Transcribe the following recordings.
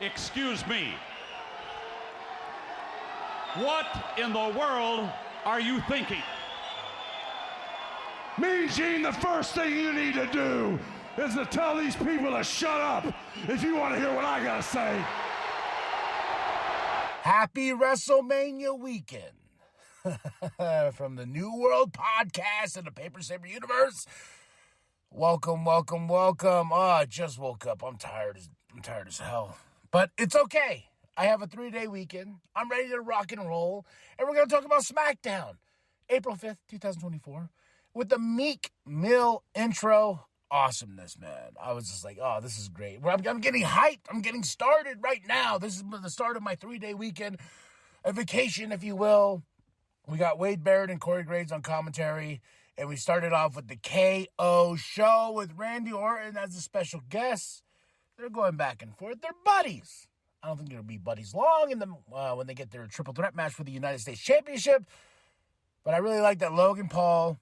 Excuse me. What in the world are you thinking? Mean Gene, the first thing you need to do is to tell these people to shut up if you want to hear what I gotta say. Happy WrestleMania weekend from the New World Podcast and the Paper Saber universe. Welcome. I just woke up. I'm tired as hell. But it's okay. I have a 3-day weekend. I'm ready to rock and roll. And we're going to talk about SmackDown. April 5th, 2024. With the Meek Mill intro. Awesomeness, man. I was just like, oh, this is great. I'm getting hyped. I'm getting started right now. This is the start of my 3-day weekend. A vacation, if you will. We got Wade Barrett and Corey Graves on commentary. And we started off with the KO show with Randy Orton as a special guest. They're going back and forth. They're buddies. I don't think they're going to be buddies long when they get their triple threat match for the United States Championship. But I really like that Logan Paul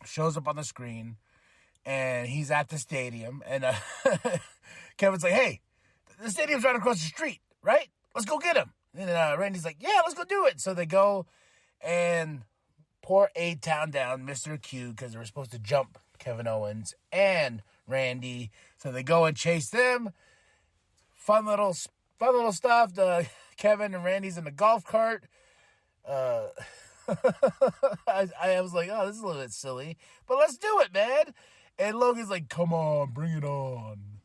shows up on the screen. And he's at the stadium. And Kevin's like, hey, the stadium's right across the street, right? Let's go get him. And Randy's like, yeah, let's go do it. So they go and pour A-Town down, Mr. Q, because they were supposed to jump Kevin Owens and Randy. So they go and chase them. Fun little stuff. Kevin and Randy's in the golf cart. I was like, oh, this is a little bit silly. But let's do it, man. And Logan's like, come on, bring it on.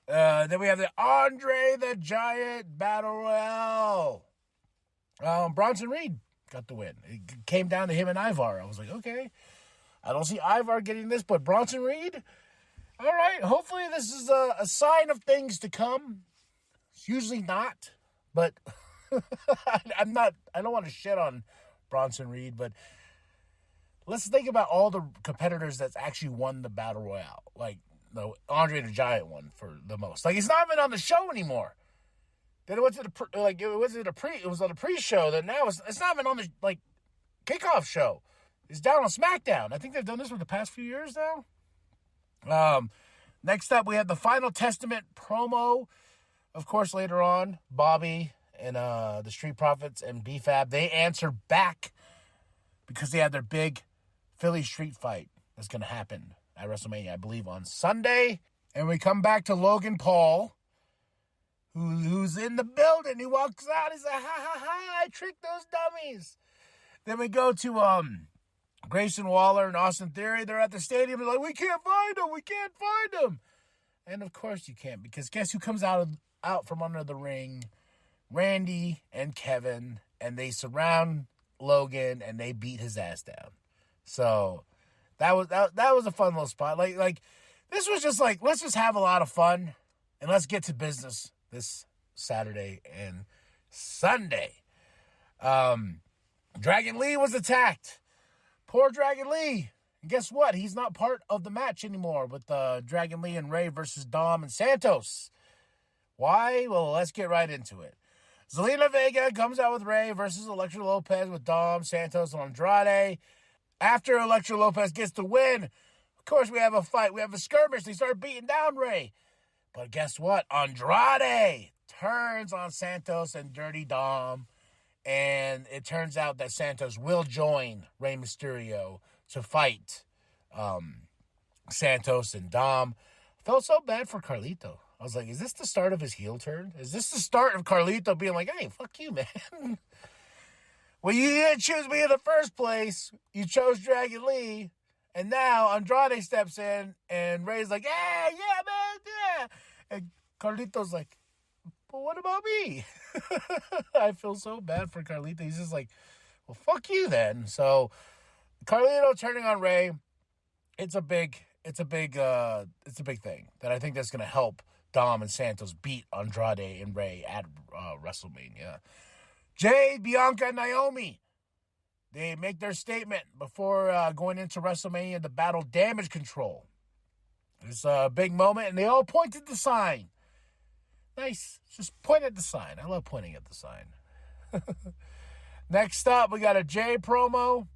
Then we have the Andre the Giant Battle Royale. Bronson Reed got the win. It came down to him and Ivar. I was like, okay. I don't see Ivar getting this, but Bronson Reed? All right. Hopefully this is a sign of things to come. It's usually not, but I don't want to shit on Bronson Reed, but let's think about all the competitors that's actually won the Battle Royale. Like, no, Andre the Giant won for the most. Like, it's not even on the show anymore. Then it went to it was on the pre-show. Then now it's not even on the kickoff show. It's down on SmackDown. I think they've done this for the past few years now. Next up, we have the Final Testament promo. Of course, later on, Bobby and the Street Profits and B-Fab, they answer back because they have their big Philly street fight that's going to happen at WrestleMania, I believe, on Sunday. And we come back to Logan Paul, who's in the building. He walks out. He's like, ha, I tricked those dummies. Then we go to Grayson Waller and Austin Theory. They're at the stadium. They're like, we can't find him. And of course you can't, because guess who comes out from under the ring? Randy and Kevin. And they surround Logan and they beat his ass down. So that was a fun little spot. Like this was just like, let's just have a lot of fun and let's get to business this Saturday and Sunday. Dragon Lee was attacked. Poor Dragon Lee. And guess what? He's not part of the match anymore with Dragon Lee and Ray versus Dom and Santos. Why? Well, let's get right into it. Zelina Vega comes out with Ray versus Elektra Lopez with Dom, Santos, and Andrade. After Elektra Lopez gets the win, of course, we have a fight. We have a skirmish. They start beating down Ray. But guess what? Andrade turns on Santos and Dirty Dom. And it turns out that Santos will join Rey Mysterio to fight Santos and Dom. I felt so bad for Carlito. I was like, is this the start of his heel turn? Is this the start of Carlito being like, hey, fuck you, man? Well, you didn't choose me in the first place. You chose Dragon Lee. And now Andrade steps in and Ray's like, yeah, man, yeah. And Carlito's like, but what about me? I feel so bad for Carlito. He's just like, well, fuck you then. So Carlito turning on Ray, it's a big thing that I think that's going to help Dom and Santos beat Andrade and Ray at WrestleMania. Jade, Bianca, and Naomi, they make their statement before going into WrestleMania to battle Damage Control. It's a big moment, and they all point at the sign. Nice. Just point at the sign. I love pointing at the sign. Next up, we got a Jay promo.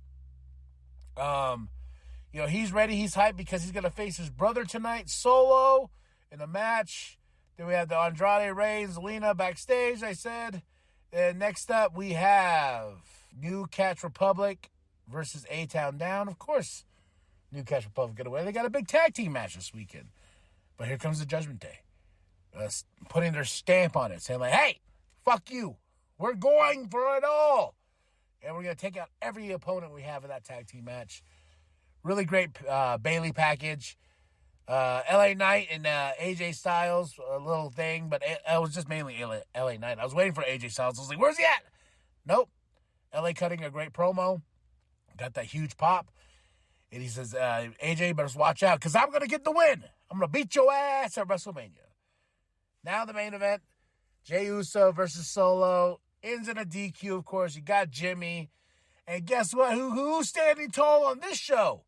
He's ready. He's hyped because he's going to face his brother tonight, Solo, in a match Then we have the Andrade Reigns, Lena backstage, I said. And next up, we have New Catch Republic versus A-Town Down. Of course, New Catch Republic get away. They got a big tag team match this weekend. But here comes the Judgment Day. Putting their stamp on it, saying like, hey, fuck you. We're going for it all. And we're going to take out every opponent we have in that tag team match. Really great Bailey package. LA Knight and AJ Styles, a little thing, but it was just mainly LA Knight. I was waiting for AJ Styles. I was like, where's he at? Nope. LA cutting a great promo. Got that huge pop. And he says, AJ, better watch out, because I'm going to get the win. I'm going to beat your ass at WrestleMania. Now the main event, Jey Uso versus Solo. Ends in a DQ, of course. You got Jimmy. And guess what? Who's standing tall on this show?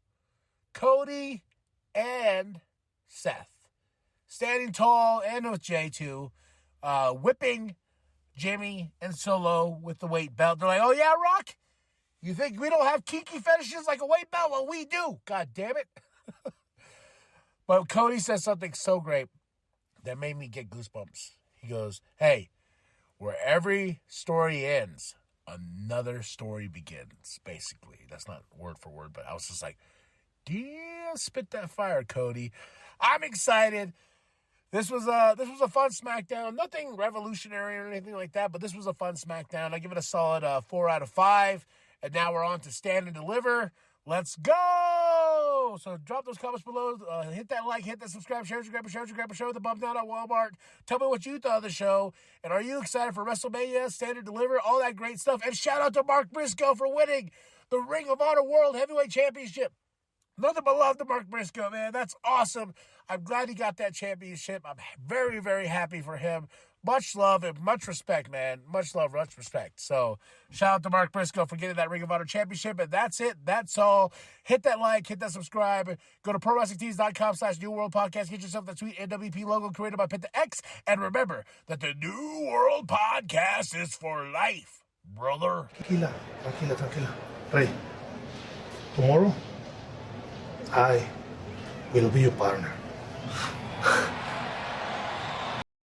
Cody and Seth. Standing tall, and with Jey too. Whipping Jimmy and Solo with the weight belt. They're like, oh yeah, Rock? You think we don't have kinky fetishes like a weight belt? Well, we do. God damn it. But Cody says something so great that made me get goosebumps. He goes, hey, where every story ends, another story begins, basically. That's not word for word, but I was just like, damn, spit that fire, Cody. I'm excited. This was a fun SmackDown. Nothing revolutionary or anything like that, but this was a fun SmackDown. I give it a solid 4 out of 5. And now we're on to Stand and Deliver. Let's go! So drop those comments below. Hit that like, hit that subscribe, share the bump down at Walmart. Tell me what you thought of the show. And are you excited for WrestleMania, Stand and Deliver, all that great stuff? And shout out to Mark Briscoe for winning the Ring of Honor World Heavyweight Championship. Nothing but love to Mark Briscoe, man. That's awesome. I'm glad he got that championship. I'm very, very happy for him. Much love and much respect, man. Much love, much respect. So, shout out to Mark Briscoe for getting that Ring of Honor Championship. And that's it. That's all. Hit that like, hit that subscribe. Go to ProWrestlingTees.com/New World Podcast. Get yourself that sweet NWP logo created by Penta X. And remember that the New World Podcast is for life, brother. Tranquila. Ray, tomorrow, I will be your partner.